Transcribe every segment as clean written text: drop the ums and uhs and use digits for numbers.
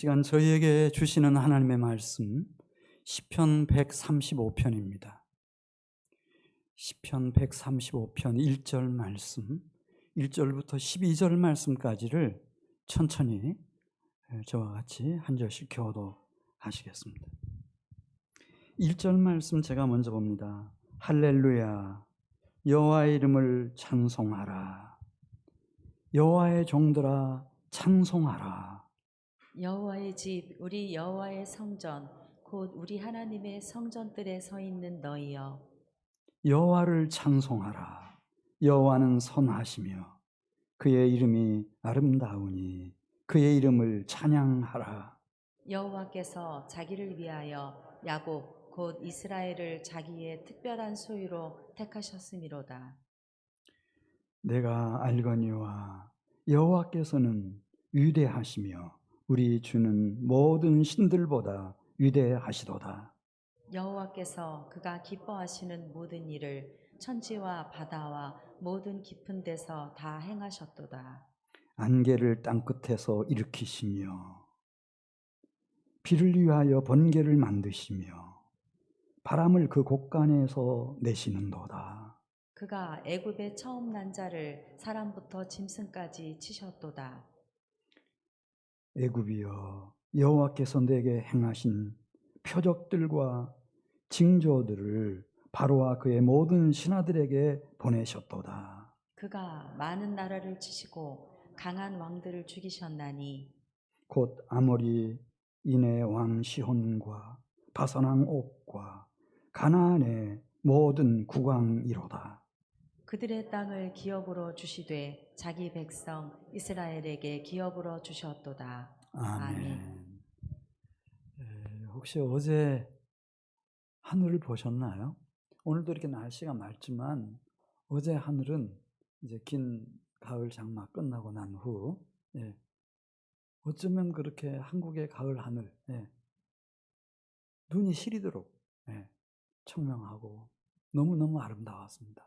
시간 저희에게 주시는 하나님의 말씀 시편 135편입니다. 시편 135편 1절 말씀, 1절부터 12절 말씀까지를 천천히 저와 같이 한 절씩 교도하시겠습니다. 1절 말씀 제가 먼저 봅니다. 할렐루야, 여호와의 이름을 찬송하라. 여호와의 종들아 찬송하라. 여호와의 집, 우리 여호와의 성전, 곧 우리 하나님의 성전들에 서 있는 너희여. 여호와를 찬송하라. 여호와는 선하시며 그의 이름이 아름다우니 그의 이름을 찬양하라. 여호와께서 자기를 위하여 야곱, 곧 이스라엘을 자기의 특별한 소유로 택하셨음이로다. 내가 알거니와 여호와께서는 위대하시며 우리 주는 모든 신들보다 위대하시도다. 여호와께서 그가 기뻐하시는 모든 일을 천지와 바다와 모든 깊은 데서 다 행하셨도다. 안개를 땅끝에서 일으키시며 비를 위하여 번개를 만드시며 바람을 그 곳간에서 내시는도다. 그가 애굽의 처음 난 자를 사람부터 짐승까지 치셨도다. 애굽이여, 여호와께서 내게 행하신 표적들과 징조들을 바로와 그의 모든 신하들에게 보내셨도다. 그가 많은 나라를 치시고 강한 왕들을 죽이셨나니 곧 아모리 인의 왕 시혼과 바산 왕 옥과 가나안의 모든 국왕이로다. 그들의 땅을 기업으로 주시되 자기 백성 이스라엘에게 기업으로 주셨도다. 아멘. 아멘. 혹시 어제 하늘을 보셨나요? 오늘도 이렇게 날씨가 맑지만 어제 하늘은 이제 긴 가을 장마 끝나고 난 후 어쩌면 그렇게 한국의 가을 하늘 눈이 시리도록 청명하고 너무너무 아름다웠습니다.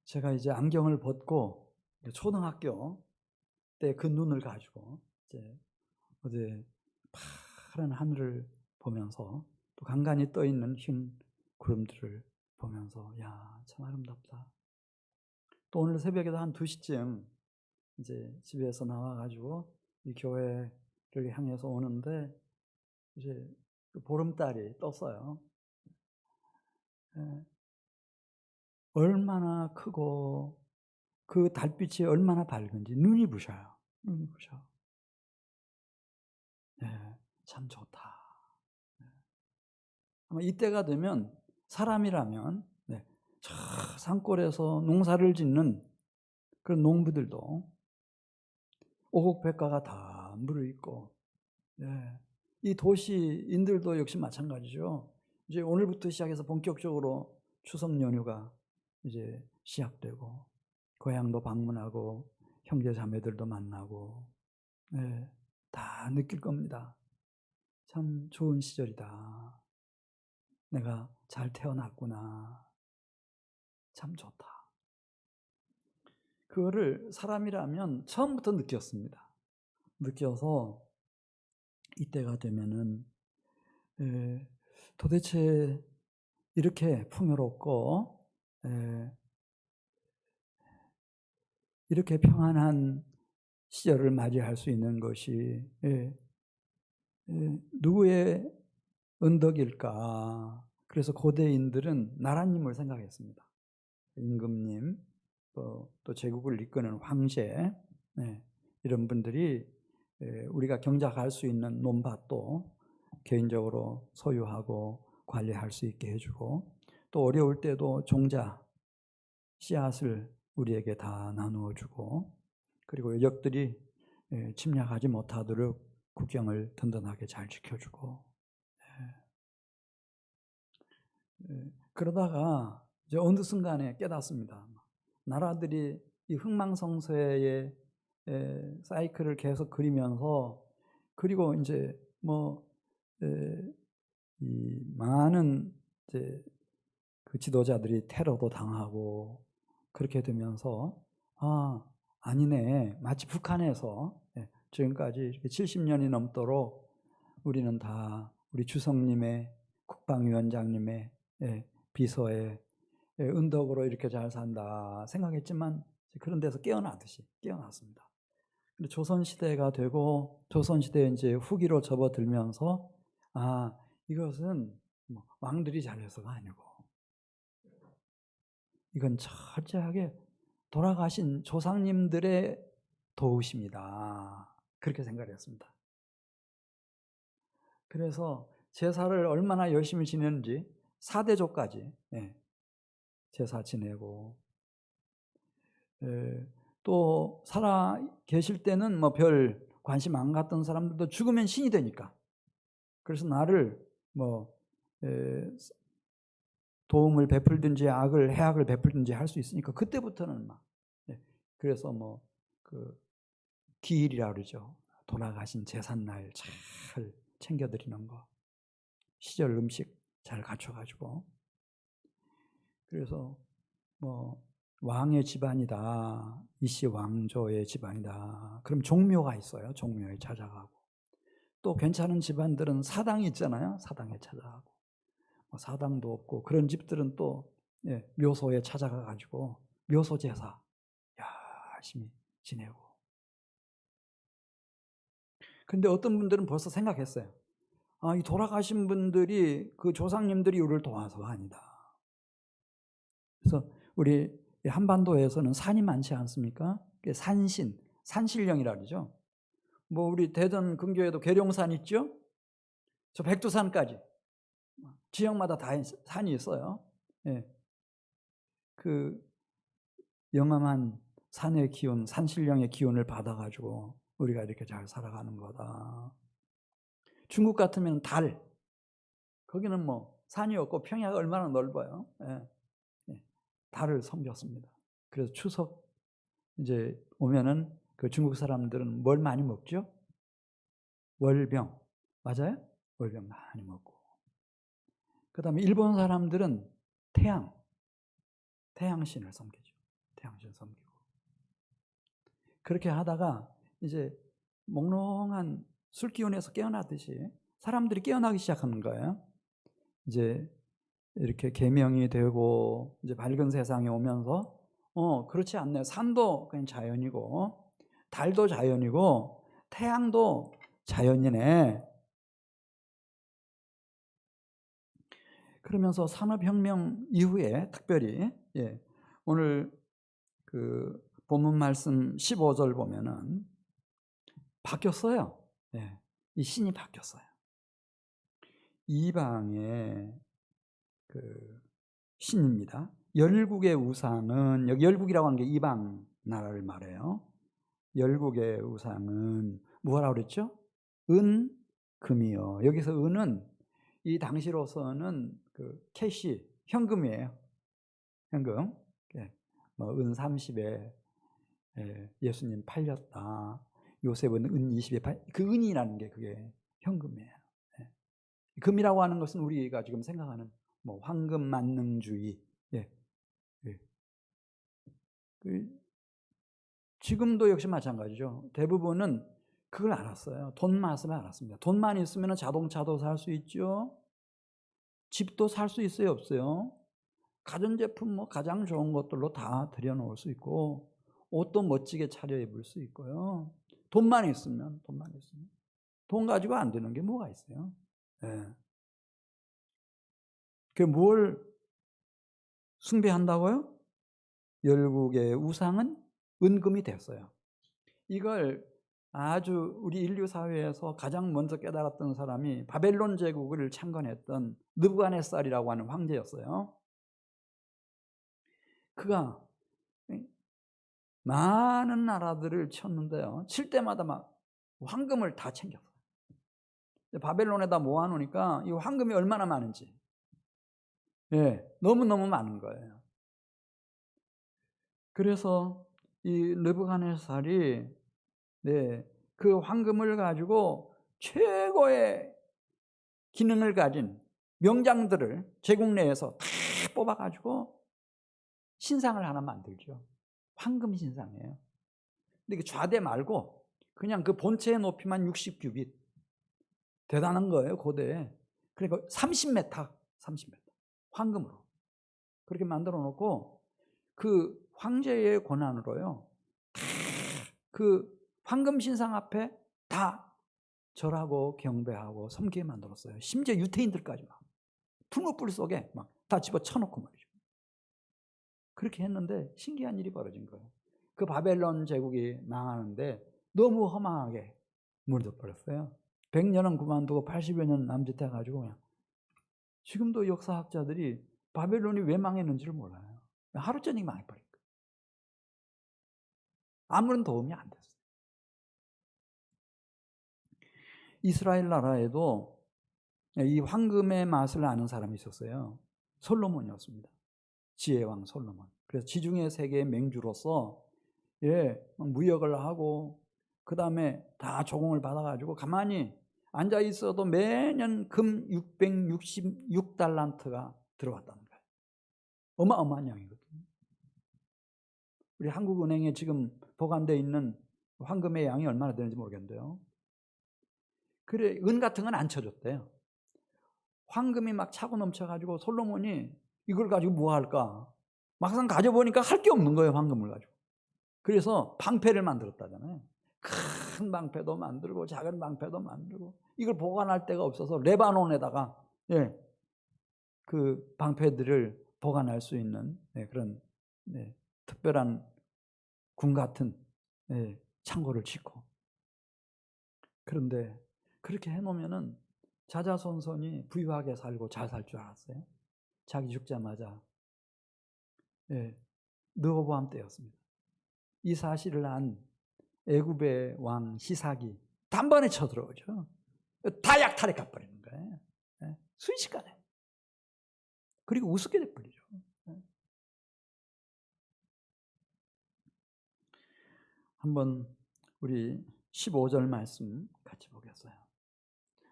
제가 이제 안경을 벗고 초등학교 때 그 눈을 가지고 이제 어제 파란 하늘을 보면서 또 간간히 떠 있는 흰 구름들을 보면서 야, 참 아름답다. 또 오늘 새벽에도 한 2시쯤 이제 집에서 나와가지고 이 교회를 향해서 오는데 이제 그 보름달이 떴어요. 얼마나 크고 그 달빛이 얼마나 밝은지 눈이 부셔요. 눈이 부셔. 참 좋다. 아마 이때가 되면 사람이라면 저 산골에서 농사를 짓는 그런 농부들도 오곡백과가 다 무르익고 이 도시인들도 역시 마찬가지죠. 이제 오늘부터 시작해서 본격적으로 추석 연휴가 이제 시작되고 고향도 방문하고 형제 자매들도 만나고 다 느낄 겁니다. 참 좋은 시절이다. 내가 잘 태어났구나. 참 좋다. 그거를 사람이라면 처음부터 느꼈습니다. 느껴서 이때가 되면은 도대체 이렇게 풍요롭고 이렇게 평안한 시절을 맞이할 수 있는 것이 누구의 은덕일까? 그래서 고대인들은 나라님을 생각했습니다. 임금님, 또 제국을 이끄는 황제, 이런 분들이 우리가 경작할 수 있는 논밭도 개인적으로 소유하고 관리할 수 있게 해주고 또 어려울 때도 종자, 씨앗을 우리에게 다 나누어 주고 그리고 여적들이 침략하지 못하도록 국경을 든든하게 잘 지켜주고 그러다가 이제 어느 순간에 깨닫습니다. 나라들이 이 흥망성쇠의 사이클을 계속 그리면서 그리고 이제 이 많은 이제 그 지도자들이 테러도 당하고 그렇게 되면서 아니네 마치 북한에서 지금까지 이렇게 70년이 넘도록 우리는 다 우리 주성님의 국방위원장님의 비서의 은덕으로 이렇게 잘 산다 생각했지만 그런 데서 깨어나듯이 깨어났습니다. 근데 조선시대가 되고 조선시대에 이제 후기로 접어들면서 이것은 왕들이 잘해서가 아니고 이건 철저하게 돌아가신 조상님들의 도우십니다. 그렇게 생각을 했습니다. 그래서 제사를 얼마나 열심히 지내는지 4대조까지 제사 지내고 또 살아 계실 때는 뭐 별 관심 안 갖던 사람들도 죽으면 신이 되니까 그래서 나를 도움을 베풀든지 해악을 베풀든지 할 수 있으니까 그때부터는 막 그래서 그 기일이라 그러죠. 돌아가신 제삿날 잘 챙겨드리는 거, 시절 음식 잘 갖춰가지고 그래서 왕의 집안이다, 이씨 왕조의 집안이다. 그럼 종묘가 있어요. 종묘에 찾아가고 또 괜찮은 집안들은 사당이 있잖아요. 사당에 찾아가고 사당도 없고 그런 집들은 또 묘소에 찾아가가지고 묘소 제사 열심히 지내고. 근데 어떤 분들은 벌써 생각했어요. 이 돌아가신 분들이 그 조상님들이 우리를 도와서가 아니다. 그래서 우리 한반도에서는 산이 많지 않습니까? 산신, 산신령이라 그러죠. 우리 대전 근교에도 계룡산 있죠? 저 백두산까지 지역마다 다 산이 있어요. 그 영험한 산의 기운, 산신령의 기운을 받아가지고 우리가 이렇게 잘 살아가는 거다. 중국 같으면 달, 거기는 산이 없고 평야가 얼마나 넓어요. 달을 섬겼습니다. 그래서 추석 이제 오면은 그 중국 사람들은 뭘 많이 먹죠? 월병, 맞아요? 월병 많이 먹고. 그 다음에 일본 사람들은 태양신을 섬기죠. 태양신 섬기고. 그렇게 하다가 이제 몽롱한 술 기운에서 깨어나듯이 사람들이 깨어나기 시작하는 거예요. 이제 이렇게 계명이 되고 이제 밝은 세상에 오면서 그렇지 않네요. 산도 그냥 자연이고 달도 자연이고 태양도 자연이네. 그러면서 산업혁명 이후에 특별히 오늘 그 본문 말씀 15절 보면은 바뀌었어요. 이 신이 바뀌었어요. 이방의 그 신입니다. 열국의 우상은, 여기 열국이라고 하는 게 이방 나라를 말해요. 열국의 우상은 뭐라고 그랬죠? 은, 금이요. 여기서 은은 이 당시로서는 그 캐시, 현금이에요. 현금. 은 30에 예수님 팔렸다. 요셉은 은 20에 그 은이라는 게 그게 현금이에요. 금이라고 하는 것은 우리가 지금 생각하는 황금 만능주의. 지금도 역시 마찬가지죠. 대부분은 그걸 알았어요. 돈 맛을 알았습니다. 돈만 있으면 자동차도 살 수 있죠. 집도 살 수 있어요, 없어요? 가전제품 가장 좋은 것들로 다 들여놓을 수 있고 옷도 멋지게 차려입을 수 있고요. 돈만 있으면. 돈 가지고 안 되는 게 뭐가 있어요? 그게 뭘 숭배한다고요? 열국의 우상은 은금이 됐어요. 이걸 아주 우리 인류 사회에서 가장 먼저 깨달았던 사람이 바벨론 제국을 창건했던 느부갓네살이라고 하는 황제였어요. 그가 많은 나라들을 쳤는데요. 칠 때마다 막 황금을 다 챙겼어요. 바벨론에다 모아놓으니까 이 황금이 얼마나 많은지 너무너무 많은 거예요. 그래서 이 느부갓네살이 그 황금을 가지고 최고의 기능을 가진 명장들을 제국 내에서 다 뽑아가지고 신상을 하나 만들죠. 황금 신상이에요. 근데 이게 좌대 말고 그냥 그 본체의 높이만 60규빗. 대단한 거예요, 고대에. 그러니까 30m, 30m. 황금으로. 그렇게 만들어 놓고 그 황제의 권한으로요. 그 황금 신상 앞에 다 절하고 경배하고 섬기게 만들었어요. 심지어 유태인들까지 막 풀무불 속에 막 다 집어쳐놓고 말이죠. 그렇게 했는데 신기한 일이 벌어진 거예요. 그 바벨론 제국이 망하는데 너무 허망하게 물들어버렸어요. 100년은 그만두고 80여 년 남짓해가지고 그냥 지금도 역사학자들이 바벨론이 왜 망했는지를 몰라요. 하루 전에 망해버린 거예요. 아무런 도움이 안 됐어요. 이스라엘 나라에도 이 황금의 맛을 아는 사람이 있었어요. 솔로몬이었습니다. 지혜왕 솔로몬. 그래서 지중해 세계의 맹주로서 무역을 하고 그 다음에 다 조공을 받아가지고 가만히 앉아 있어도 매년 금 666달란트가 들어왔다는 거예요. 어마어마한 양이거든요. 우리 한국은행에 지금 보관되어 있는 황금의 양이 얼마나 되는지 모르겠는데요. 그래, 은 같은 건 안 쳐줬대요. 황금이 막 차고 넘쳐가지고 솔로몬이 이걸 가지고 뭐 할까? 막상 가져보니까 할 게 없는 거예요, 황금을 가지고. 그래서 방패를 만들었다잖아요. 큰 방패도 만들고 작은 방패도 만들고 이걸 보관할 데가 없어서 레바논에다가 그 방패들을 보관할 수 있는 그런 특별한 궁 같은 창고를 짓고. 그런데 그렇게 해놓으면은 자자손손이 부유하게 살고 잘 살 줄 알았어요. 자기 죽자마자 르호보암 때였습니다. 이 사실을 안 애굽의 왕 시삭이 단번에 쳐들어오죠. 다 약탈해 가버리는 거예요. 순식간에. 그리고 우습게 돼버리죠. 한번 우리 15절 말씀 같이 보겠어요.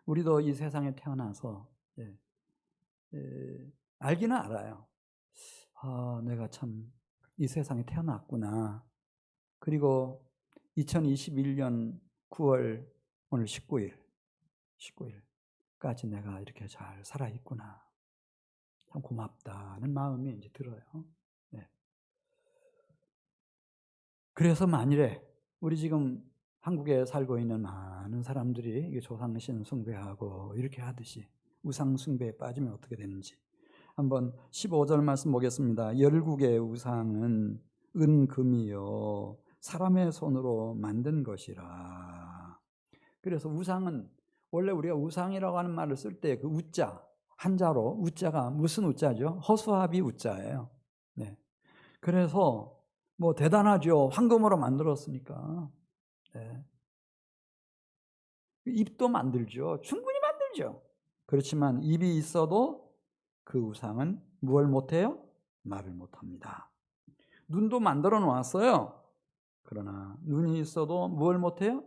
우리도 이 세상에 태어나서 알기는 알아요. 내가 참 이 세상에 태어났구나. 그리고 2021년 9월 오늘 19일까지 내가 이렇게 잘 살아있구나. 참 고맙다는 마음이 이제 들어요. 그래서 만일에 우리 지금 한국에 살고 있는 많은 사람들이 조상신 숭배하고 이렇게 하듯이 우상 숭배에 빠지면 어떻게 되는지 한번 15절 말씀 보겠습니다. 열국의 우상은 은금이요 사람의 손으로 만든 것이라. 그래서 우상은 원래 우리가 우상이라고 하는 말을 쓸 때 그 우자 한자로 우자가 무슨 우자죠? 허수아비 우자예요. 그래서 뭐 대단하죠. 황금으로 만들었으니까. 입도 만들죠. 충분히 만들죠. 그렇지만 입이 있어도 그 우상은 무엇을 못해요? 말을 못합니다. 눈도 만들어 놓았어요. 그러나 눈이 있어도 무엇을 못해요?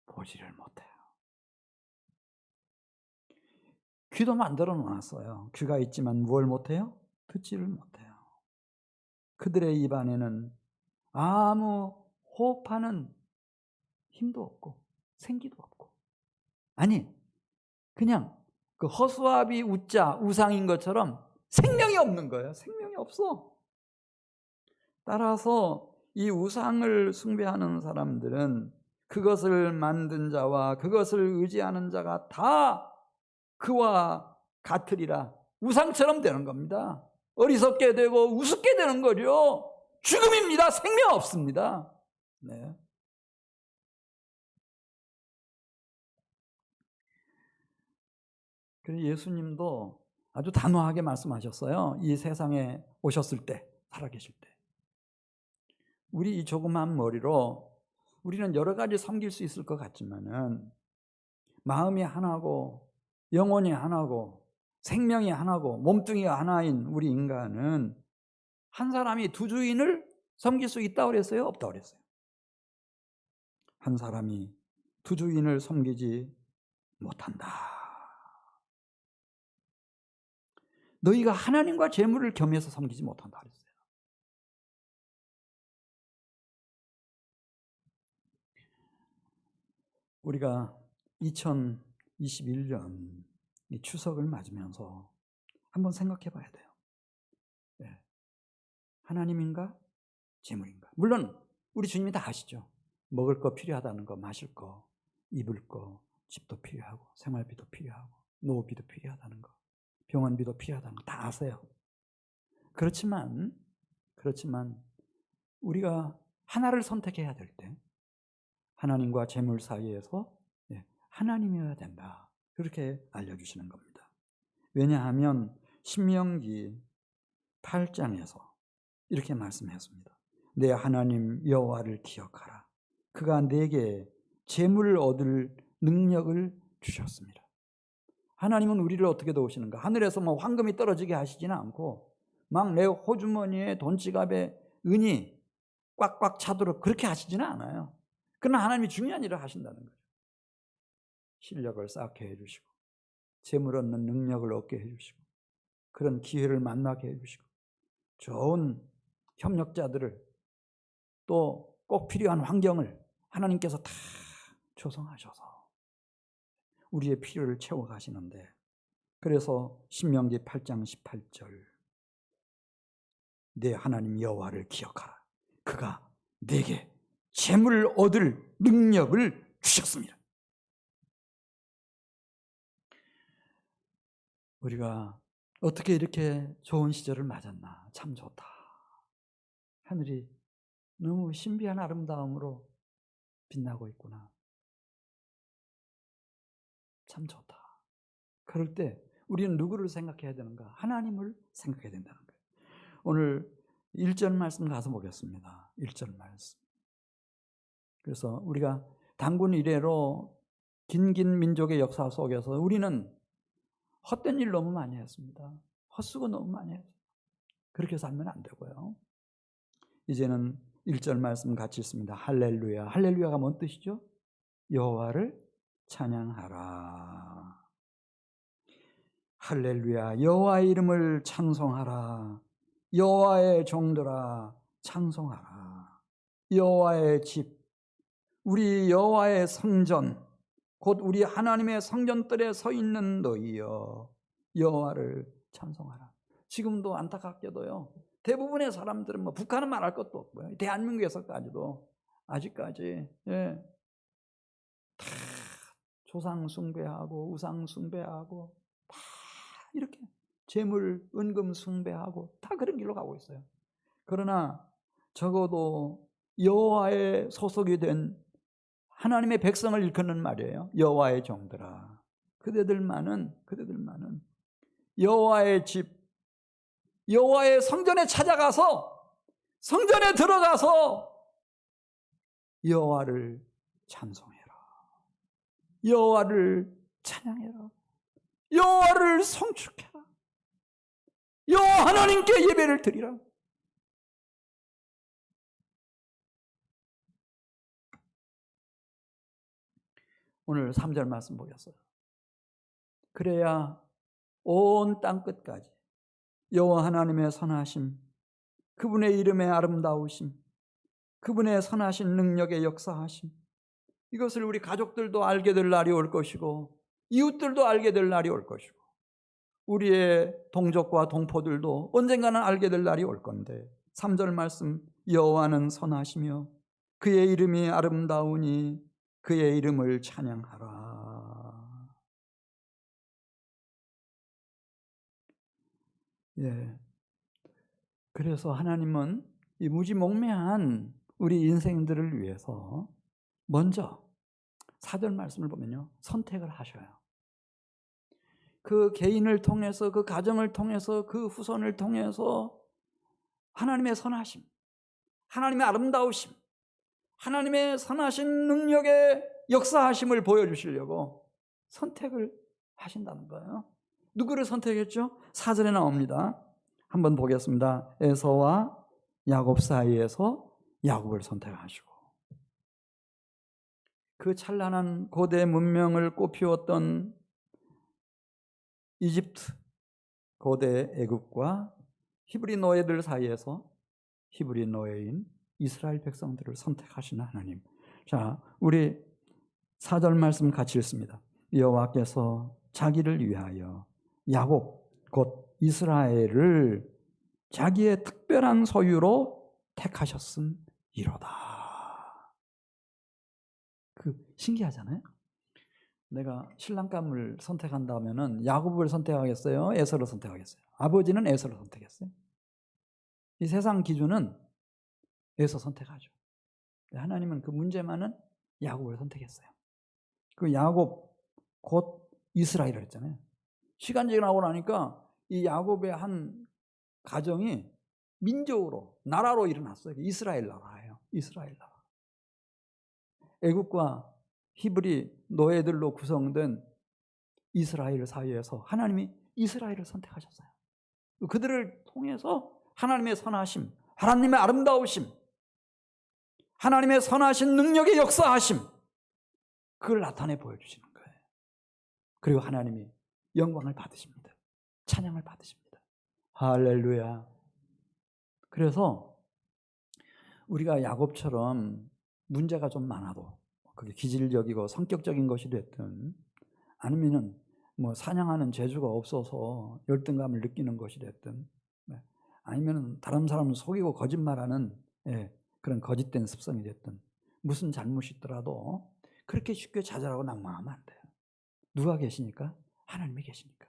보지를 못해요. 귀도 만들어 놓았어요. 귀가 있지만 무엇을 못해요? 듣지를 못해요. 그들의 입 안에는 아무 호흡하는 힘도 없고 생기도 없고 아니 그냥 그 허수아비 우자 우상인 것처럼 생명이 없는 거예요. 생명이 없어. 따라서 이 우상을 숭배하는 사람들은 그것을 만든 자와 그것을 의지하는 자가 다 그와 같으리라. 우상처럼 되는 겁니다. 어리석게 되고 우습게 되는 거죠. 죽음입니다. 생명 없습니다. 그래서 예수님도 아주 단호하게 말씀하셨어요. 이 세상에 오셨을 때, 살아계실 때. 우리 이 조그만 머리로 우리는 여러 가지 섬길 수 있을 것 같지만은 마음이 하나고 영혼이 하나고 생명이 하나고 몸뚱이가 하나인 우리 인간은 한 사람이 두 주인을 섬길 수 있다고 그랬어요? 없다고 그랬어요? 한 사람이 두 주인을 섬기지 못한다. 너희가 하나님과 재물을 겸해서 섬기지 못한다 그랬어요. 우리가 2021년 이 추석을 맞으면서 한번 생각해 봐야 돼요. 네. 하나님인가? 재물인가? 물론 우리 주님이 다 아시죠. 먹을 거 필요하다는 거, 마실 거, 입을 거, 집도 필요하고, 생활비도 필요하고, 노후비도 필요하다는 거, 병원비도 필요하다는 거 다 아세요. 그렇지만 우리가 하나를 선택해야 될 때 하나님과 재물 사이에서 하나님이어야 된다. 그렇게 알려주시는 겁니다. 왜냐하면 신명기 8장에서 이렇게 말씀했습니다. 내 하나님 여호와를 기억하라. 그가 내게 재물을 얻을 능력을 주셨습니다. 하나님은 우리를 어떻게 도우시는가? 하늘에서 뭐 황금이 떨어지게 하시지는 않고 막 내 호주머니에 돈지갑에 은이 꽉꽉 차도록 그렇게 하시지는 않아요. 그러나 하나님이 중요한 일을 하신다는 거죠. 실력을 쌓게 해주시고 재물 얻는 능력을 얻게 해주시고 그런 기회를 만나게 해주시고 좋은 협력자들을 또 꼭 필요한 환경을 하나님께서 다 조성하셔서 우리의 필요를 채워가시는데, 그래서 신명기 8장 18절 내 하나님 여호와를 기억하라. 그가 내게 재물을 얻을 능력을 주셨습니다. 우리가 어떻게 이렇게 좋은 시절을 맞았나. 참 좋다. 하늘이 너무 신비한 아름다움으로 빛나고 있구나. 참 좋다. 그럴 때 우리는 누구를 생각해야 되는가? 하나님을 생각해야 된다는 거예요. 오늘 1절 말씀 가서 보겠습니다. 1절 말씀. 그래서 우리가 단군 이래로 긴 민족의 역사 속에서 우리는 헛된 일 너무 많이 했습니다. 헛수고 너무 많이 했어요. 그렇게 살면 안 되고요. 이제는 1절 말씀 같이 있습니다. 할렐루야. 할렐루야가 뭔 뜻이죠? 여호와를 찬양하라. 할렐루야. 여호와의 이름을 찬송하라. 여호와의 종들아 찬송하라. 여호와의 집, 우리 여호와의 성전, 곧 우리 하나님의 성전들에 서 있는 너희여 여호와를 찬송하라. 지금도 안타깝게도요, 대부분의 사람들은 뭐 북한은 말할 것도 없고요, 대한민국에서까지도 아직까지 다 조상 숭배하고 우상 숭배하고 다 이렇게 재물 은금 숭배하고 다 그런 길로 가고 있어요. 그러나 적어도 여호와의 소속이 된 하나님의 백성을 일컫는 말이에요. 여호와의 종들아. 그대들만은 여호와의 집, 여호와의 성전에 찾아가서 성전에 들어가서 여호와를 찬송해라. 여호와를 찬양해라. 여호와를 송축해라. 여호와 하나님께 예배를 드리라. 오늘 3절 말씀 보겠어요. 그래야 온 땅 끝까지 여호와 하나님의 선하심, 그분의 이름의 아름다우심, 그분의 선하신 능력의 역사하심, 이것을 우리 가족들도 알게 될 날이 올 것이고 이웃들도 알게 될 날이 올 것이고 우리의 동족과 동포들도 언젠가는 알게 될 날이 올 건데, 3절 말씀, 여호와는 선하시며 그의 이름이 아름다우니 그의 이름을 찬양하라. 그래서 하나님은 이 무지몽매한 우리 인생들을 위해서 먼저 4절 말씀을 보면요, 선택을 하셔요. 그 개인을 통해서, 그 가정을 통해서, 그 후손을 통해서 하나님의 선하심, 하나님의 아름다우심, 하나님의 선하신 능력의 역사하심을 보여주시려고 선택을 하신다는 거예요. 누구를 선택했죠? 4절에 나옵니다. 한번 보겠습니다. 에서와 야곱 사이에서 야곱을 선택하시고, 그 찬란한 고대 문명을 꽃피웠던 이집트, 고대 애굽과 히브리 노예들 사이에서 히브리 노예인 이스라엘 백성들을 선택하시는 하나님. 자, 우리 4절 말씀 같이 읽습니다. 여호와께서 자기를 위하여 야곱 곧 이스라엘을 자기의 특별한 소유로 택하셨음이로다. 신기하잖아요. 내가 신랑감을 선택한다면은 야곱을 선택하겠어요? 에서를 선택하겠어요? 아버지는 에서를 선택했어요. 이 세상 기준은 에서 선택하죠. 하나님은 그 문제만은 야곱을 선택했어요. 그 야곱 곧 이스라엘을 했잖아요. 시간이 지나고 나니까 이 야곱의 한 가정이 민족으로 나라로 일어났어요. 이스라엘 나라예요. 이스라엘 나라. 애국과 히브리 노예들로 구성된 이스라엘 사회에서 하나님이 이스라엘을 선택하셨어요. 그들을 통해서 하나님의 선하심, 하나님의 아름다우심, 하나님의 선하신 능력의 역사하심, 그걸 나타내 보여주시는 거예요. 그리고 하나님이 영광을 받으십니다. 찬양을 받으십니다. 할렐루야. 그래서 우리가 야곱처럼 문제가 좀 많아도, 그게 기질적이고 성격적인 것이 됐든, 아니면은 사냥하는 재주가 없어서 열등감을 느끼는 것이 됐든, 아니면 다른 사람을 속이고 거짓말하는 그런 거짓된 습성이 됐든, 무슨 잘못이 있더라도 그렇게 쉽게 좌절하고 낙망하면 안 돼요. 누가 계시니까? 하나님이 계시니까.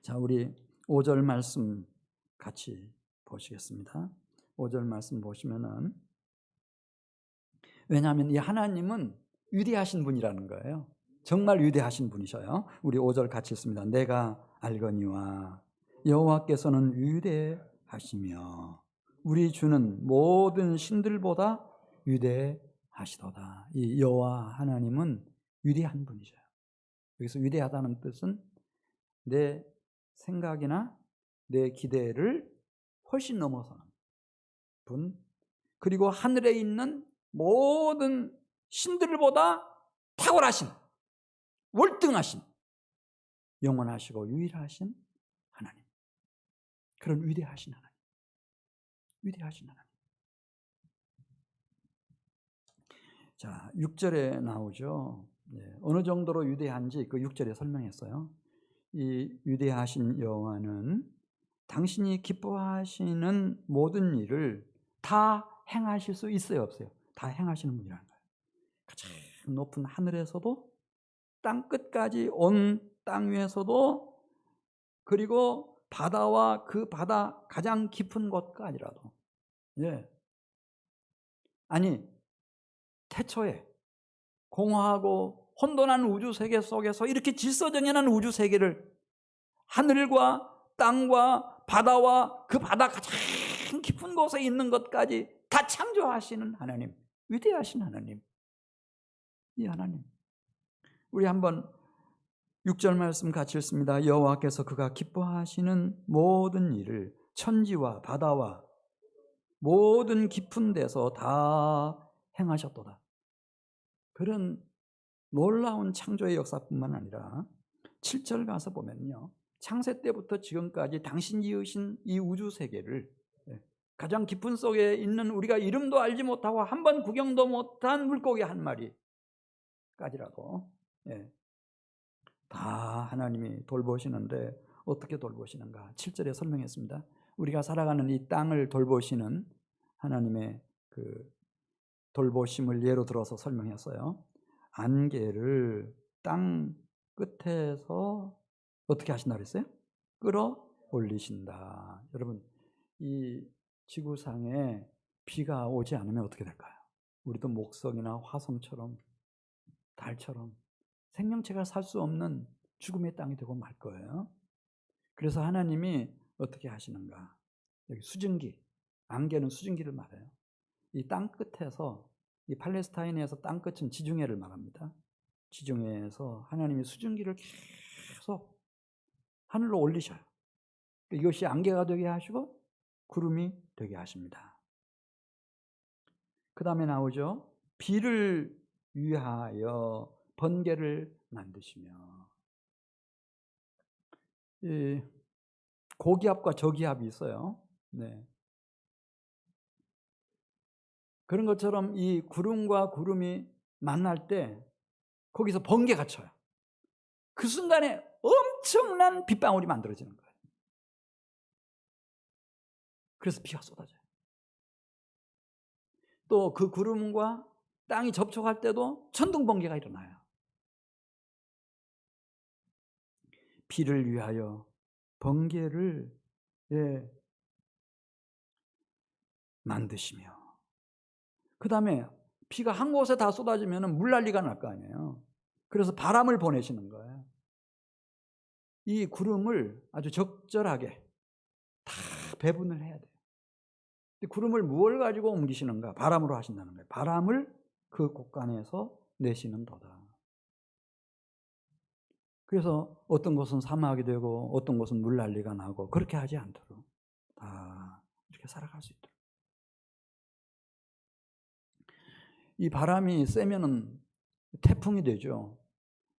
자, 우리 5절 말씀 같이 보시겠습니다. 5절 말씀 보시면은, 왜냐하면 이 하나님은 위대하신 분이라는 거예요. 정말 위대하신 분이셔요. 우리 5절 같이 읽습니다. 내가 알거니와 여호와께서는 위대하시며 우리 주는 모든 신들보다 위대하시도다. 이 여호와 하나님은 위대한 분이셔요. 여기서 위대하다는 뜻은 내 생각이나 내 기대를 훨씬 넘어서는 분, 그리고 하늘에 있는 모든 신들보다 탁월하신, 월등하신, 영원하시고 유일하신 하나님. 그런 위대하신 하나님. 위대하신 하나님. 자, 6절에 나오죠. 어느 정도로 위대한지 그 6절에 설명했어요. 이 위대하신 여호와는 당신이 기뻐하시는 모든 일을 다 행하실 수 있어요, 없어요? 다 행하시는 분이라는 거예요. 가장 높은 하늘에서도 땅 끝까지 온 땅 위에서도, 그리고 바다와 그 바다 가장 깊은 곳까지라도, 아니 태초에 공허하고 혼돈한 우주 세계 속에서 이렇게 질서정연한 우주 세계를 하늘과 땅과 바다와 그 바다 가장 깊은 곳에 있는 것까지 다 창조하시는 하나님, 위대하신 하나님. 이 하나님, 우리 한번 6절 말씀 같이 읽습니다. 여호와께서 그가 기뻐하시는 모든 일을 천지와 바다와 모든 깊은 데서 다 행하셨도다. 그런 놀라운 창조의 역사뿐만 아니라 7절 가서 보면요, 창세 때부터 지금까지 당신이 지으신 이 우주 세계를 가장 깊은 속에 있는 우리가 이름도 알지 못하고 한 번 구경도 못한 물고기 한 마리까지라도 다 하나님이 돌보시는데 어떻게 돌보시는가? 7절에 설명했습니다. 우리가 살아가는 이 땅을 돌보시는 하나님의 그 돌보심을 예로 들어서 설명했어요. 안개를 땅 끝에서 어떻게 하신다 그랬어요? 끌어올리신다. 여러분, 이 지구상에 비가 오지 않으면 어떻게 될까요? 우리도 목성이나 화성처럼 달처럼 생명체가 살 수 없는 죽음의 땅이 되고 말 거예요. 그래서 하나님이 어떻게 하시는가? 여기 수증기, 안개는 수증기를 말해요. 이 땅 끝에서, 이 팔레스타인에서 땅 끝은 지중해를 말합니다. 지중해에서 하나님이 수증기를 계속 하늘로 올리셔요. 이것이 안개가 되게 하시고 구름이 되게 하십니다. 그 다음에 나오죠. 비를 위하여 번개를 만드시며, 이 고기압과 저기압이 있어요. 그런 것처럼 이 구름과 구름이 만날 때 거기서 번개가 쳐요. 그 순간에 엄청난 빗방울이 만들어지는 거예요. 그래서 비가 쏟아져요. 또 그 구름과 땅이 접촉할 때도 천둥 번개가 일어나요. 비를 위하여 번개를 만드시며, 그 다음에 비가 한 곳에 다 쏟아지면 물난리가 날 거 아니에요. 그래서 바람을 보내시는 거예요. 이 구름을 아주 적절하게 다 배분을 해야 돼요. 구름을 무엇을 가지고 옮기시는가? 바람으로 하신다는 거예요. 바람을 그 곳간에서 내시는도다. 그래서 어떤 곳은 사막이 되고 어떤 곳은 물난리가 나고 그렇게 하지 않도록 다 이렇게 살아갈 수 있도록. 이 바람이 세면은 태풍이 되죠.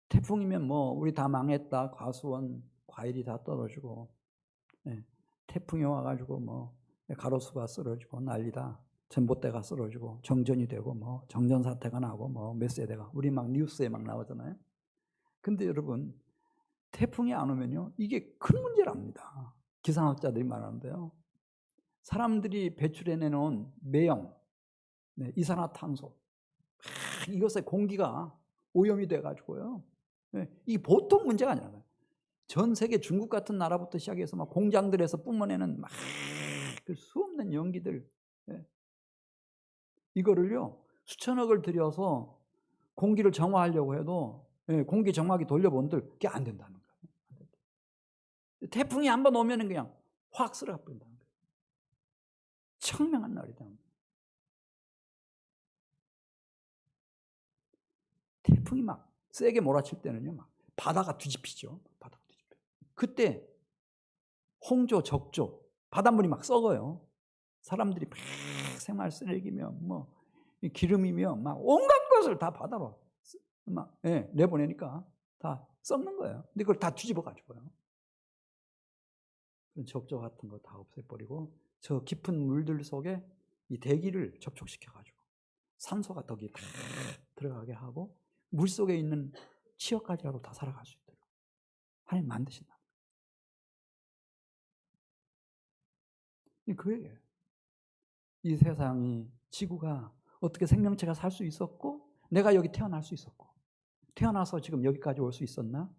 태풍이면 뭐 우리 다 망했다, 과수원, 과일이 다 떨어지고, 태풍이 와가지고 뭐 가로수가 쓰러지고 난리다, 전봇대가 쓰러지고 정전이 되고 뭐 정전 사태가 나고 뭐 몇 세대가 우리 막 뉴스에 막 나오잖아요. 근데 여러분, 태풍이 안 오면요, 이게 큰 문제랍니다. 기상학자들이 말하는데요, 사람들이 배출해 놓은 매연, 이산화탄소, 이것의 공기가 오염이 돼가지고요, 이게 보통 문제가 아니라요. 전 세계 중국 같은 나라부터 시작해서 막 공장들에서 뿜어내는 막 그 수없는 연기들, 이거를요 수천억을 들여서 공기를 정화하려고 해도 공기 정화기 돌려본들 그게 안 된다는 거예요. 태풍이 한번 오면은 그냥 확 쓸어가 버린다는 거예요. 청명한 날이다. 태풍이 막 세게 몰아칠 때는요, 막 바다가 뒤집히죠. 바다가 뒤집혀. 그때 홍조, 적조, 바닷물이 막 썩어요. 사람들이 막 생활 쓰레기며 뭐 기름이며 막 온갖 것을 다 바다로 막 내보내니까 다 썩는 거예요. 근데 그걸 다 뒤집어 가지고요, 적조 같은 거 다 없애버리고 저 깊은 물들 속에 이 대기를 접촉시켜 가지고 산소가 덕이 다 들어가게 하고 물 속에 있는 치어까지라도 다 살아갈 수 있도록 하나님 만드신다. 그 얘기예요. 이 세상이, 지구가 어떻게 생명체가 살 수 있었고 내가 여기 태어날 수 있었고 태어나서 지금 여기까지 올 수 있었나?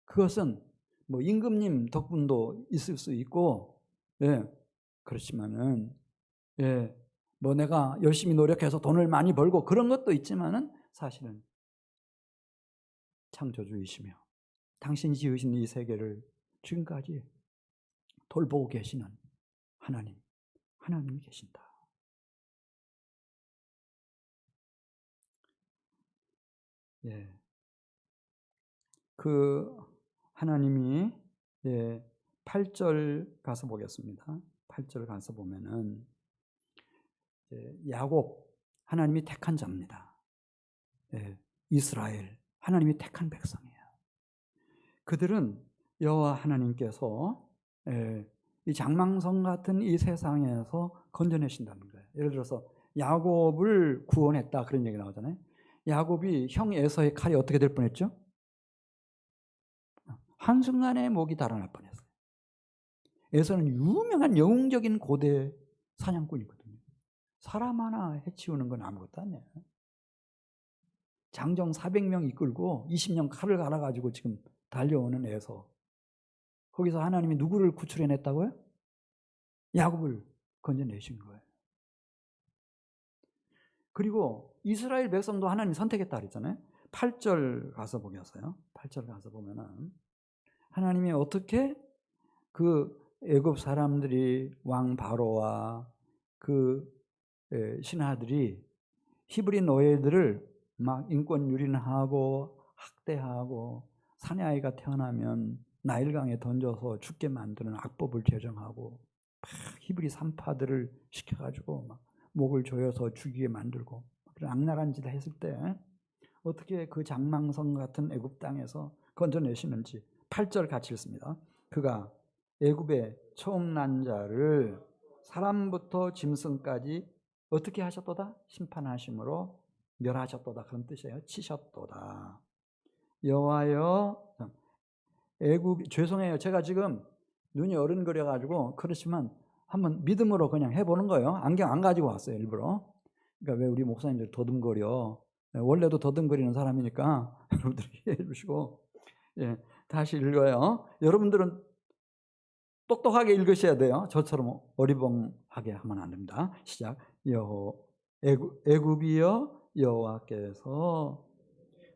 그것은 뭐 임금님 덕분도 있을 수 있고, 그렇지만은, 뭐 내가 열심히 노력해서 돈을 많이 벌고 그런 것도 있지만은 사실은 창조주이시며 당신이 지으신 이 세계를 지금까지 돌보고 계시는 하나님이 계신다. 그 하나님이 8절 가서 보겠습니다. 8절 가서 보면은 야곱, 하나님이 택한 자입니다. 이스라엘, 하나님이 택한 백성이에요. 그들은 여호와 하나님께서 이 장망성 같은 이 세상에서 건져내신다는 거예요. 예를 들어서 야곱을 구원했다, 그런 얘기 나오잖아요. 야곱이 형 에서의 칼이 어떻게 될 뻔했죠? 한순간에 목이 달아날 뻔했어요. 에서는 유명한 영웅적인 고대 사냥꾼이거든요. 사람 하나 해치우는 건 아무것도 아니에요. 장정 400명 이끌고 20년 칼을 갈아가지고 지금 달려오는 에서, 거기서 하나님이 누구를 구출해냈다고요? 야곱을 건져내신 거예요. 그리고 이스라엘 백성도 하나님이 선택했다 그랬잖아요. 8절 가서 보겠어요. 8절 가서 보면은 하나님이 어떻게 그 애굽 사람들이 왕 바로와 그 신하들이 히브리 노예들을 막 인권 유린하고 학대하고 사내아이가 태어나면 나일강에 던져서 죽게 만드는 악법을 제정하고 히브리 산파들을 시켜가지고 막 목을 조여서 죽이게 만들고 그런 악랄한 짓을 했을 때 어떻게 그 장망성 같은 애굽 땅에서 건져내시는지 8절 같이 읽습니다. 그가 애굽의 처음 난 자를 사람부터 짐승까지 어떻게 하셨도다? 심판하심으로 멸하셨도다. 그런 뜻이에요. 치셨도다. 여호와여, 애굽, 죄송해요. 제가 지금 눈이 어른거려가지고 그렇지만 한번 믿음으로 그냥 해보는 거예요. 안경 안 가지고 왔어요, 일부러. 그러니까 왜 우리 목사님들 더듬거려. 원래도 더듬거리는 사람이니까 여러분들이 이해해 주시고. 예, 다시 읽어요. 여러분들은 똑똑하게 읽으셔야 돼요. 저처럼 어리벙하게 하면 안 됩니다. 시작. 애굽이여 여호와께서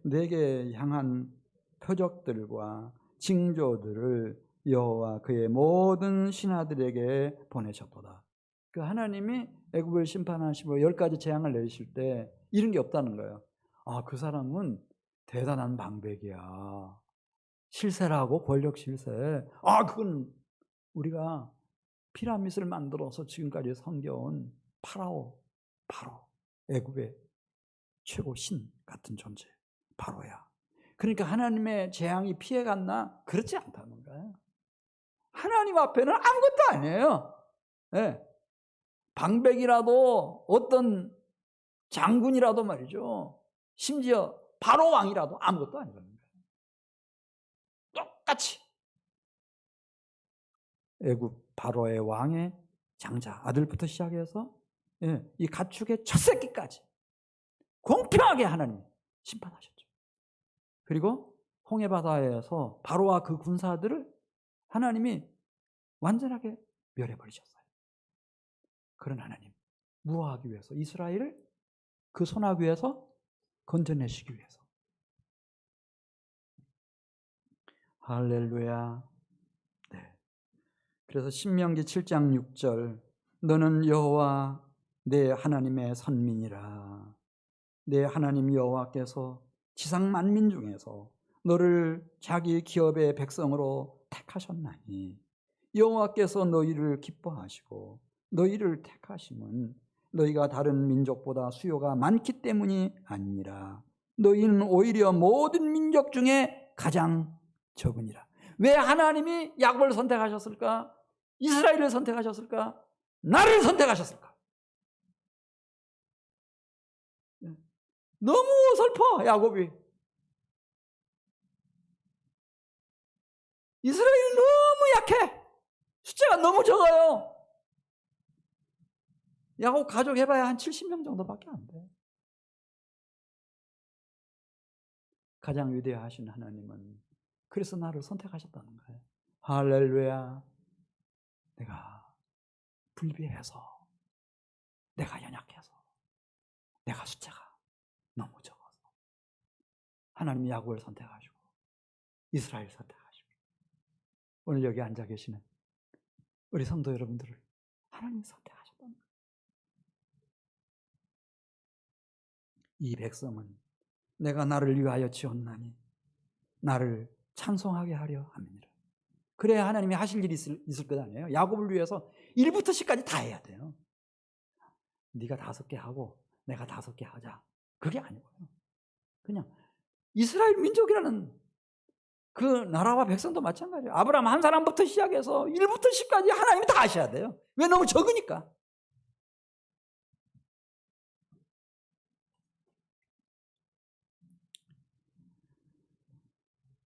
내게 향한 표적들과 징조들을 여호와 그의 모든 신하들에게 보내셨도다. 그 하나님이 애굽을 심판하시고 10가지 재앙을 내리실 때 이런 게 없다는 거예요. 아, 그 사람은 대단한 방백이야. 실세라고, 권력 실세. 아, 그건 우리가 피라밋을 만들어서 지금까지 섬겨온 바로 애굽의 최고 신 같은 존재 바로야. 그러니까 하나님의 재앙이 피해갔나? 그렇지 않다는 거예요. 하나님 앞에는 아무것도 아니에요. 네. 방백이라도 어떤 장군이라도 말이죠. 심지어 바로 왕이라도 아무것도 아니라는 거예요. 똑같이 애굽 바로의 왕의 장자 아들부터 시작해서 이 가축의 첫 새끼까지 공평하게 하나님 심판하셨죠. 그리고 홍해바다에서 바로와 그 군사들을 하나님이 완전하게 멸해버리셨어요. 그런 하나님 무화하기 위해서 이스라엘을 그 손아귀에서 건져내시기 위해서. 할렐루야. 네. 그래서 신명기 7장 6절 너는 여호와 내 하나님의 선민이라. 내 하나님 여호와께서 지상 만민 중에서 너를 자기 기업의 백성으로 택하셨나니 여호와께서 너희를 기뻐하시고 너희를 택하심은 너희가 다른 민족보다 수요가 많기 때문이 아니라 너희는 오히려 모든 민족 중에 가장 적으니라. 왜 하나님이 야곱을 선택하셨을까? 이스라엘을 선택하셨을까? 나를 선택하셨을까? 너무 어설퍼 야곱이. 이스라엘이 너무 약해. 숫자가 너무 적어요. 야곱 가족 해봐야 한 70명 정도밖에 안 돼. 가장 위대하신 하나님은 그래서 나를 선택하셨다는 거예요. 할렐루야. 내가 불비해서, 내가 연약해서, 내가 숫자가 너무 적어서 하나님이 야곱을 선택하시고 이스라엘을 선택하시고 오늘 여기 앉아 계시는 우리 성도 여러분들을 하나님이 선택하셨다는 거예요. 이 백성은 내가 나를 위하여 지었나니 나를 찬송하게 하려 함이니라. 그래야 하나님이 하실 일이 있을 것 아니에요. 야곱을 위해서 1부터 10까지 다 해야 돼요. 네가 5개 하고 내가 5개 하자. 그게 아니고요. 그냥 이스라엘 민족이라는 그 나라와 백성도 마찬가지예요. 아브라함 한 사람부터 시작해서 1부터 10까지 하나님이 다 하셔야 돼요. 왜? 너무 적으니까.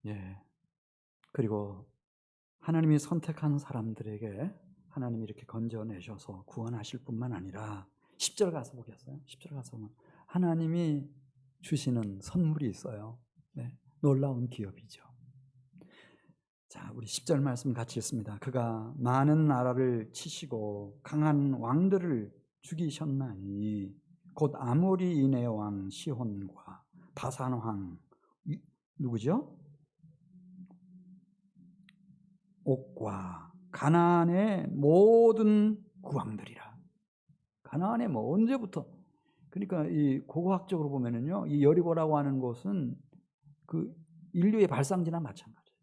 예. 그리고 하나님이 선택한 사람들에게 하나님이 이렇게 건져내셔서 구원하실 뿐만 아니라 10절 가서 보겠어요. 10절 가서 보면 하나님이 주시는 선물이 있어요. 네. 놀라운 기업이죠. 자, 우리 10절 말씀 같이 읽습니다. 그가 많은 나라를 치시고 강한 왕들을 죽이셨나니 곧 아모리인의 왕 시혼과 바산 왕 누구죠? 옥과 가나안의 모든 국왕들이라. 가나안의 뭐 언제부터? 그러니까 이 고고학적으로 보면은요, 이 여리고라고 하는 곳은 그 인류의 발상지나 마찬가지예요.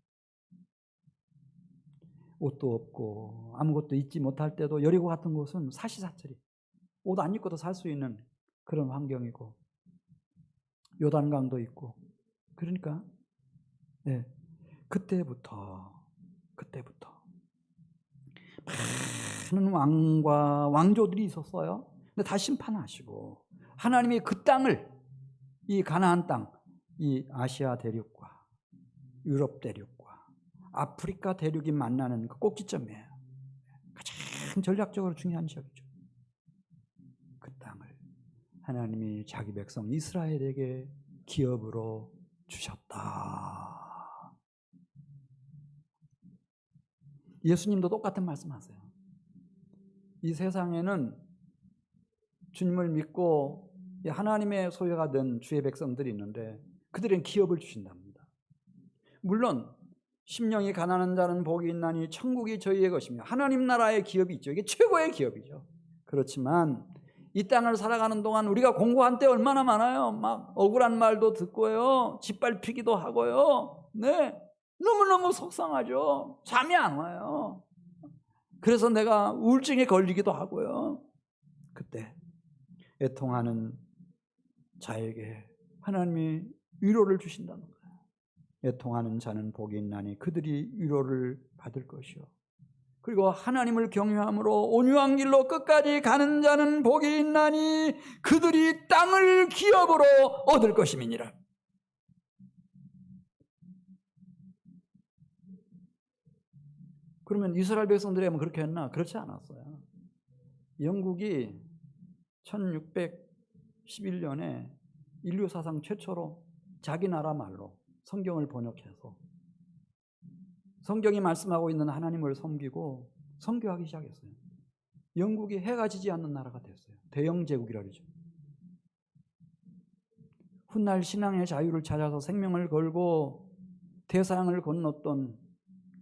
옷도 없고 아무것도 잊지 못할 때도 여리고 같은 곳은 사시사철이 옷 안 입고도 살 수 있는 그런 환경이고 요단강도 있고 그러니까 네, 그때부터 많은 왕과 왕조들이 있었어요. 근데 다 심판하시고 하나님이 그 땅을, 이 가나안 땅, 이 아시아 대륙과 유럽 대륙과 아프리카 대륙이 만나는 그 꼭지점이에요. 가장 전략적으로 중요한 지역이죠. 그 땅을 하나님이 자기 백성 이스라엘에게 기업으로 주셨다. 예수님도 똑같은 말씀하세요. 이 세상에는 주님을 믿고 하나님의 소유가 된 주의 백성들이 있는데 그들은 기업을 주신답니다. 물론 심령이 가난한 자는 복이 있나니 천국이 저희의 것이며 하나님 나라의 기업이 있죠. 이게 최고의 기업이죠. 그렇지만 이 땅을 살아가는 동안 우리가 공고한 때 얼마나 많아요. 막 억울한 말도 듣고요. 짓밟히기도 하고요. 네, 너무너무 속상하죠. 잠이 안 와요. 그래서 내가 우울증에 걸리기도 하고요. 그때 애통하는 자에게 하나님이 위로를 주신다는 거예요. 애통하는 자는 복이 있나니 그들이 위로를 받을 것이요. 그리고 하나님을 경외함으로 온유한 길로 끝까지 가는 자는 복이 있나니 그들이 땅을 기업으로 얻을 것임이니라. 그러면 이스라엘 백성들이 하면 그렇게 했나? 그렇지 않았어요. 영국이 1611년에 인류 사상 최초로 자기 나라 말로 성경을 번역해서 성경이 말씀하고 있는 하나님을 섬기고 선교하기 시작했어요. 영국이 해가 지지 않는 나라가 됐어요. 대영 제국이라 그러죠. 훗날 신앙의 자유를 찾아서 생명을 걸고 대서양을 건넜던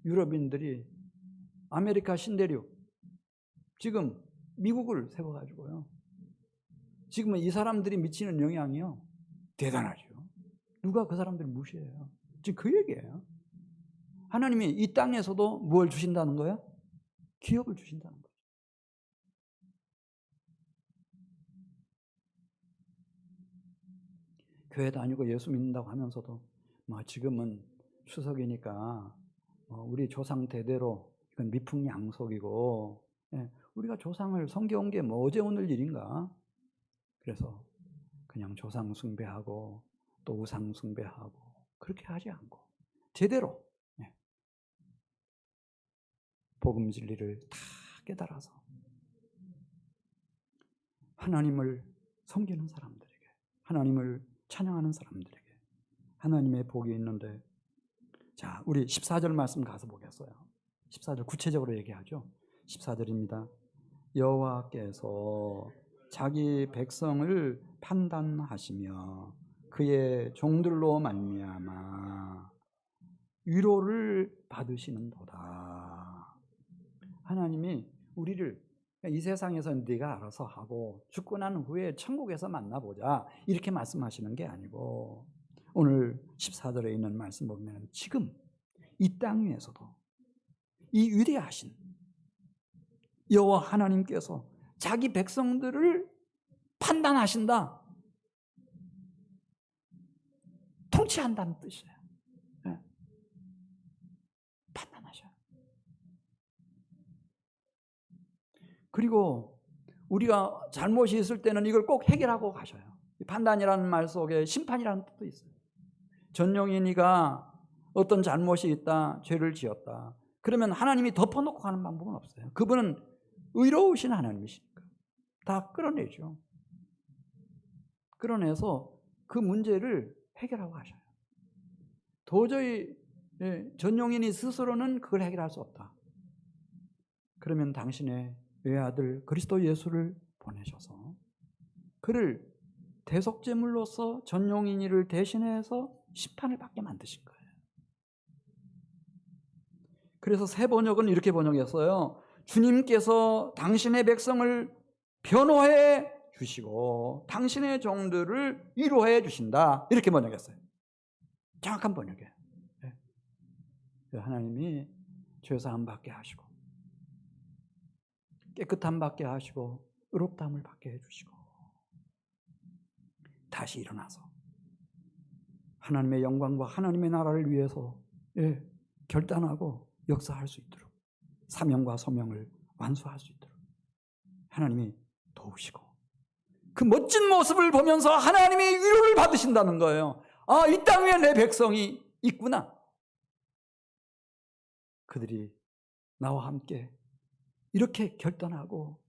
유럽인들이 아메리카 신대륙, 지금 미국을 세워가지고요. 지금은 이 사람들이 미치는 영향이요 대단하죠. 누가 그 사람들을 무시해요? 지금 그 얘기예요. 하나님이 이 땅에서도 무엇을 주신다는 거예요? 기업을 주신다는 거예요. 교회 다니고 예수 믿는다고 하면서도 지금은 추석이니까 우리 조상 대대로 이건 미풍양속이고 우리가 조상을 섬겨온 게 어제 오늘 일인가? 그래서 그냥 조상 숭배하고 또 우상 숭배하고 그렇게 하지 않고 제대로 복음 진리를 다 깨달아서 하나님을 섬기는 사람들에게, 하나님을 찬양하는 사람들에게 하나님의 복이 있는데, 자, 우리 14절 말씀 가서 보겠어요. 14절 구체적으로 얘기하죠. 14절입니다. 여호와께서 자기 백성을 판단하시며 그의 종들로 말미암아 위로를 받으시는도다. 하나님이 우리를 이 세상에서는 네가 알아서 하고 죽고 난 후에 천국에서 만나보자 이렇게 말씀하시는 게 아니고, 오늘 14절에 있는 말씀 보면 지금 이 땅 위에서도 이 위대하신 여호와 하나님께서 자기 백성들을 판단하신다, 통치한다는 뜻이에요. 네. 판단하셔요. 그리고 우리가 잘못이 있을 때는 이걸 꼭 해결하고 가셔요. 판단이라는 말 속에 심판이라는 뜻도 있어요. 전용인이가 어떤 잘못이 있다, 죄를 지었다, 그러면 하나님이 덮어놓고 가는 방법은 없어요. 그분은 의로우신 하나님이시니까 다 끌어내죠. 끌어내서 그 문제를 해결하고 가셔요. 도저히 전용인이 스스로는 그걸 해결할 수 없다. 그러면 당신의 외아들 그리스도 예수를 보내셔서 그를 대속제물로서 전용인이를 대신해서 심판을 받게 만드신 거예요. 그래서 새 번역은 이렇게 번역했어요. 주님께서 당신의 백성을 변호해 주시고 당신의 종들을 위로해 주신다, 이렇게 번역했어요. 정확한 번역이에요. 하나님이 죄사함 받게 하시고 깨끗함 받게 하시고 의롭다함을 받게 해주시고 다시 일어나서 하나님의 영광과 하나님의 나라를 위해서 결단하고 역사할 수 있도록, 사명과 소명을 완수할 수 있도록 하나님이 도우시고 그 멋진 모습을 보면서 하나님의 위로를 받으신다는 거예요. 아, 이 땅 위에 내 백성이 있구나. 그들이 나와 함께 이렇게 결단하고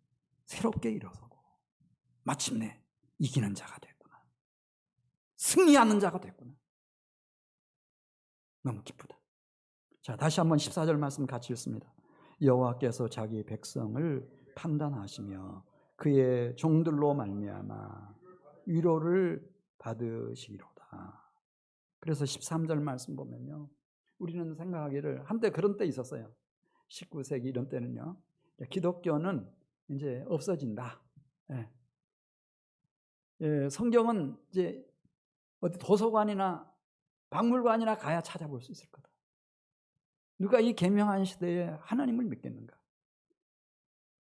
새롭게 일어서고 마침내 이기는 자가 됐구나. 승리하는 자가 됐구나. 너무 기쁘다. 자, 다시 한번 14절 말씀 같이 읽습니다. 여호와께서 자기 백성을 판단하시며 그의 종들로 말미암아 위로를 받으시리로다. 그래서 13절 말씀 보면요, 우리는 생각하기를 한때 그런 때 있었어요. 19세기 이런 때는요, 기독교는 이제 없어진다. 예. 예, 성경은 이제 어디 도서관이나 박물관이나 가야 찾아볼 수 있을 거다. 누가 이 계명한 시대에 하나님을 믿겠는가?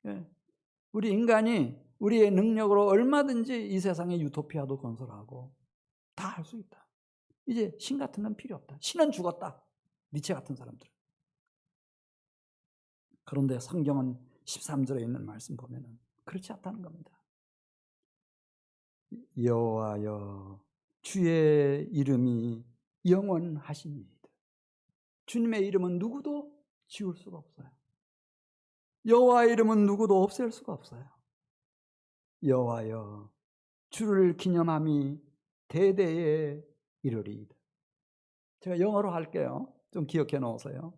예. 우리 인간이 우리의 능력으로 얼마든지 이 세상의 유토피아도 건설하고 다 할 수 있다. 이제 신 같은 건 필요 없다. 신은 죽었다. 니체 같은 사람들. 그런데 성경은 13절에 있는 말씀 보면은 그렇지 않다는 겁니다. 여호와여 주의 이름이 영원하시니이다. 주님의 이름은 누구도 지울 수가 없어요. 여호와의 이름은 누구도 없앨 수가 없어요. 여호와여 주를 기념함이 대대에 이르리이다. 제가 영어로 할게요. 좀 기억해 놓으세요.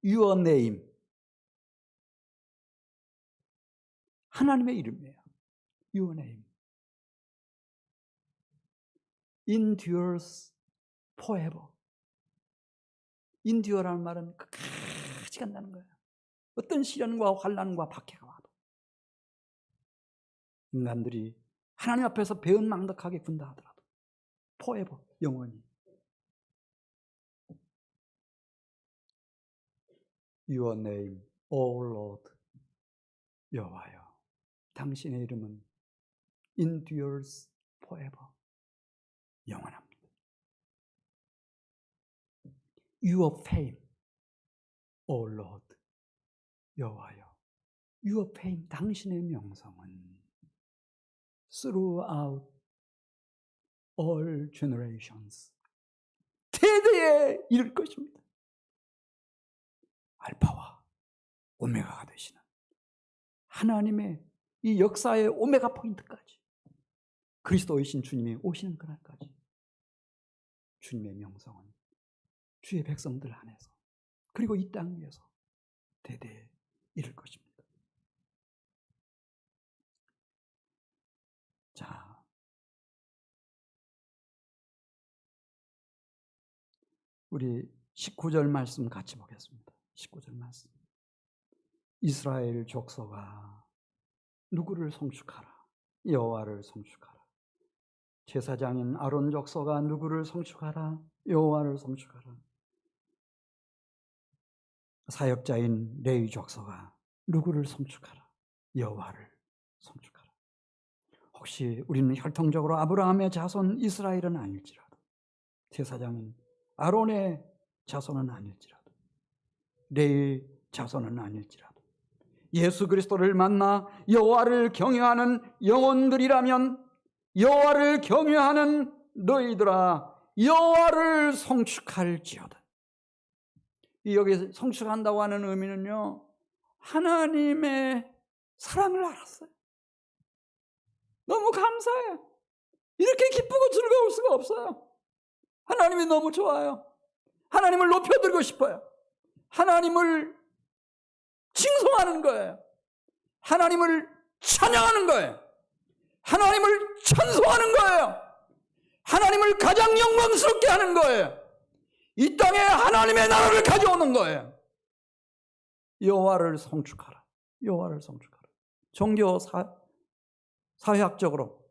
Your name. 하나님의 이름이에요. Your name. Endures forever. Endure라는 말은 끝까지 간다는 거예요. 어떤 시련과 환난과 박해가 와도 인간들이 하나님 앞에서 배은망덕하게 군다 하더라도 forever, 영원히. Your name, O Lord, 여호와여 당신의 이름은 endures forever, 영원합니다. Your fame, O Lord, 여호와여 Your fame, 당신의 명성은 throughout all generations, 대대에 이를 것입니다. 알파와 오메가가 되시는 하나님의 이 역사의 오메가 포인트까지, 그리스도이신 주님이 오시는 그날까지 주님의 명성은 주의 백성들 안에서 그리고 이 땅 위에서 대대에 이를 것입니다. 자, 우리 19절 말씀 같이 보겠습니다. 19절 말씀. 이스라엘 족속아 누구를 송축하라? 여호와를 송축하라. 제사장인 아론 족속아 누구를 송축하라? 여호와를 송축하라. 사역자인 레위 족속아 누구를 송축하라? 여호와를 송축하라. 혹시 우리는 혈통적으로 아브라함의 자손 이스라엘은 아닐지라도, 제사장인 아론의 자손은 아닐지라도, 레위 자손은 아닐지라도 예수 그리스도를 만나 여호와를 경외하는 영혼들이라면 여호와를 경외하는 너희들아 여호와를 송축할지어다. 여기 송축한다고 하는 의미는요, 하나님의 사랑을 알았어요. 너무 감사해요. 이렇게 기쁘고 즐거울 수가 없어요. 하나님이 너무 좋아요. 하나님을 높여드리고 싶어요. 하나님을 칭송하는 거예요. 하나님을 찬양하는 거예요. 하나님을 찬송하는 거예요. 하나님을 가장 영광스럽게 하는 거예요. 이 땅에 하나님의 나라를 가져오는 거예요. 여호와를 송축하라. 여호와를 송축하라. 종교 사회학적으로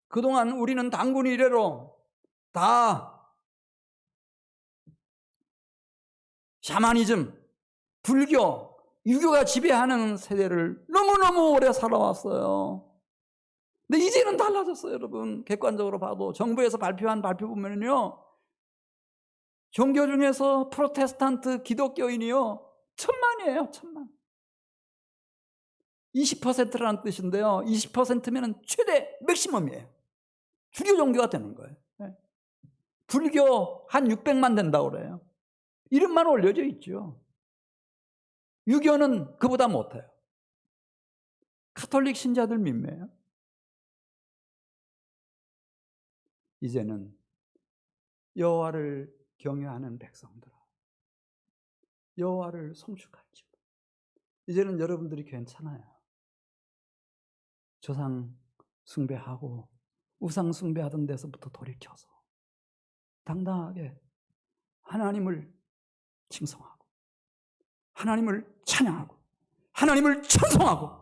그동안 우리는 단군 이래로 다 샤머니즘, 불교, 유교가 지배하는 세대를 너무너무 오래 살아왔어요. 근데 이제는 달라졌어요, 여러분. 객관적으로 봐도 정부에서 발표한 발표 보면요, 종교 중에서 프로테스탄트 기독교인이요 1000만이에요. 1000만. 20%라는 뜻인데요. 20%면 최대 맥시멈이에요. 주류 종교가 되는 거예요. 불교 한 600만 된다고 그래요. 이름만 올려져 있죠. 유교는 그보다 못해요. 가톨릭 신자들 민매예요. 이제는 여호와를 경외하는 백성들아, 여호와를 송축할지어다. 이제는 여러분들이 괜찮아요. 조상 숭배하고 우상 숭배하던 데서부터 돌이켜서 당당하게 하나님을 칭송하고 하나님을 찬양하고 하나님을 찬송하고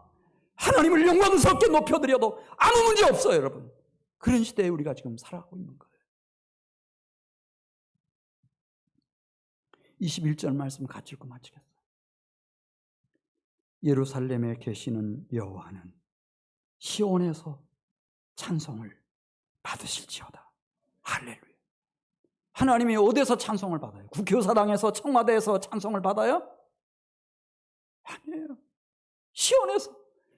하나님을 영광스럽게 높여드려도 아무 문제 없어요, 여러분. 그런 시대에 우리가 지금 살아가고 있는 거예요. 21절 말씀 같이 읽고 마치겠어요. 예루살렘에 계시는 여호와는 시온에서 찬송을 받으실지어다. 할렐루야. 하나님이 어디서 찬송을 받아요? 국교사당에서, 청와대에서 찬송을 받아요? 아니에요. 시온에서.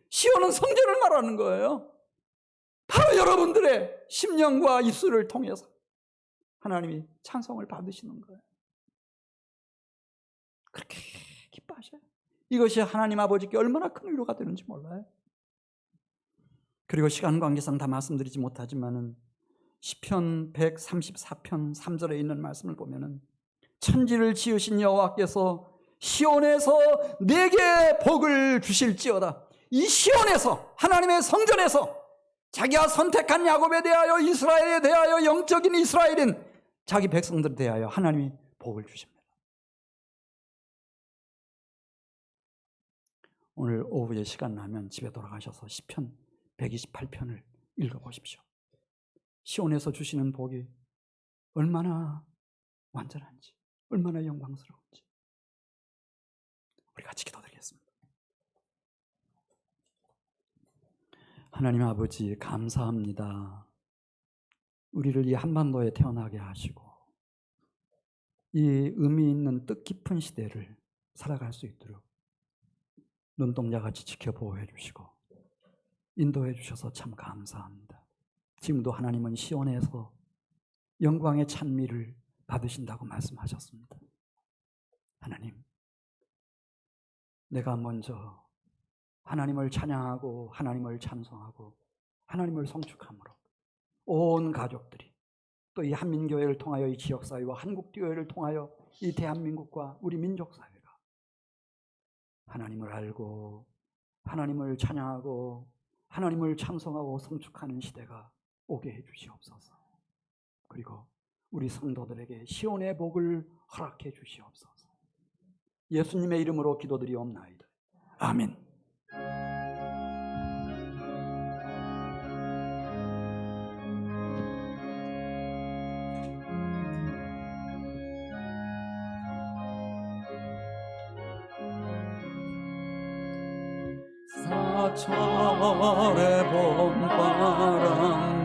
시온은 성전을 말하는 거예요. 바로 여러분들의 심령과 입술을 통해서 하나님이 찬송을 받으시는 거예요. 그렇게 기뻐하셔요. 이것이 하나님 아버지께 얼마나 큰 위로가 되는지 몰라요. 그리고 시간 관계상 다 말씀드리지 못하지만은 시편 134편 3절에 있는 말씀을 보면은 천지를 지으신 여호와께서 시온에서 내게 복을 주실지어다. 이 시온에서, 하나님의 성전에서 자기가 선택한 야곱에 대하여, 이스라엘에 대하여, 영적인 이스라엘인 자기 백성들에 대하여 하나님이 복을 주십니다. 오늘 오후에 시간 나면 집에 돌아가셔서 시편 128편을 읽어보십시오. 시온에서 주시는 복이 얼마나 완전한지, 얼마나 영광스러운지. 우리 같이 기도드리겠습니다. 하나님 아버지, 감사합니다. 우리를 이 한반도에 태어나게 하시고 이 의미 있는 뜻깊은 시대를 살아갈 수 있도록 눈동자같이 지켜보호해 주시고 인도해 주셔서 참 감사합니다. 지금도 하나님은 시온에서 영광의 찬미를 받으신다고 말씀하셨습니다. 하나님, 내가 먼저 하나님을 찬양하고 하나님을 찬송하고 하나님을 송축함으로 온 가족들이 또 이 한민교회를 통하여 이 지역사회와 한국교회를 통하여 이 대한민국과 우리 민족사회가 하나님을 알고 하나님을 찬양하고 하나님을 찬송하고 송축하는 시대가 오게 해 주시옵소서. 그리고 우리 성도들에게 시온의 복을 허락해 주시옵소서. 예수님의 이름으로 기도드리옵나이다. 아멘. 사철의 봄바람